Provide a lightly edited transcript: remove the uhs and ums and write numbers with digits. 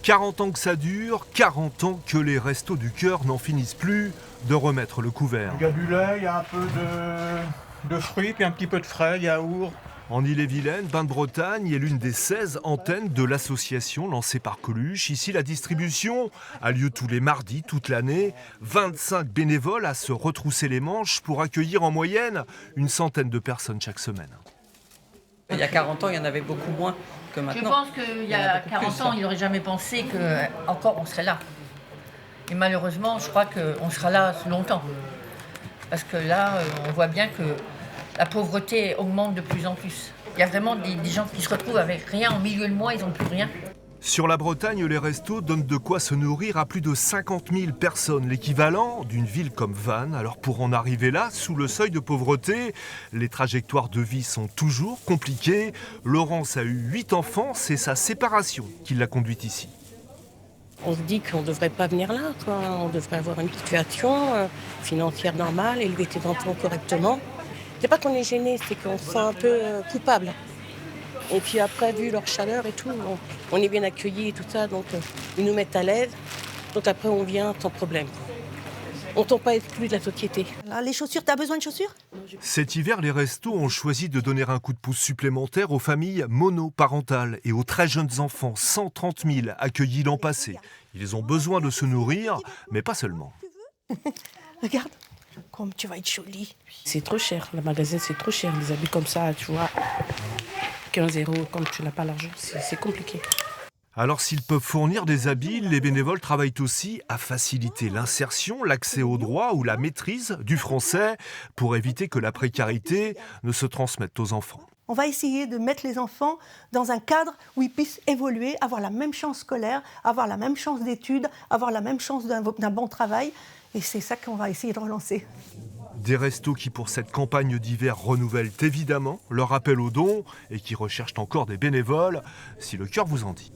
40 ans que ça dure, 40 ans que les Restos du Cœur n'en finissent plus de remettre le couvert. Il y a du lait, il y a un peu de fruits, puis un petit peu de frais, yaourt. En Ille-et-Vilaine, Bain de Bretagne est l'une des 16 antennes de l'association lancée par Coluche. Ici, la distribution a lieu tous les mardis, toute l'année. 25 bénévoles à se retrousser les manches pour accueillir en moyenne une centaine de personnes chaque semaine. Il y a 40 ans, il y en avait beaucoup moins que maintenant. Je pense qu'il y a 40 ans, il n'aurait jamais pensé qu'encore on serait là. Et malheureusement, je crois qu'on sera là longtemps. Parce que là, on voit bien que la pauvreté augmente de plus en plus. Il y a vraiment des gens qui se retrouvent avec rien en milieu de mois, ils n'ont plus rien. Sur la Bretagne, les restos donnent de quoi se nourrir à plus de 50 000 personnes, l'équivalent d'une ville comme Vannes. Alors pour en arriver là, sous le seuil de pauvreté, les trajectoires de vie sont toujours compliquées. Laurence a eu 8 enfants, c'est sa séparation qui l'a conduite ici. On se dit qu'on ne devrait pas venir là, quoi. On devrait avoir une situation financière normale, élever tes enfants correctement. C'est pas qu'on est gêné, c'est qu'on se sent un peu coupable. Et puis après, vu leur chaleur et tout, on est bien accueillis et tout ça, donc ils nous mettent à l'aise. Donc après, on vient sans problème. On ne tombe pas exclu de la société. Là, les chaussures, t'as besoin de chaussures? Cet hiver, les restos ont choisi de donner un coup de pouce supplémentaire aux familles monoparentales et aux très jeunes enfants, 130 000 accueillis l'an passé. Ils ont besoin de se nourrir, mais pas seulement. Regarde, comme tu vas être jolie. C'est trop cher, le magasin c'est trop cher. Les habits comme ça, tu vois, 15 €, comme tu n'as pas l'argent, c'est compliqué. Alors s'ils peuvent fournir des habits, les bénévoles travaillent aussi à faciliter l'insertion, l'accès aux droits ou la maîtrise du français pour éviter que la précarité ne se transmette aux enfants. On va essayer de mettre les enfants dans un cadre où ils puissent évoluer, avoir la même chance scolaire, avoir la même chance d'études, avoir la même chance d'un bon travail. Et c'est ça qu'on va essayer de relancer. Des restos qui, pour cette campagne d'hiver, renouvellent évidemment leur appel aux dons et qui recherchent encore des bénévoles, si le cœur vous en dit.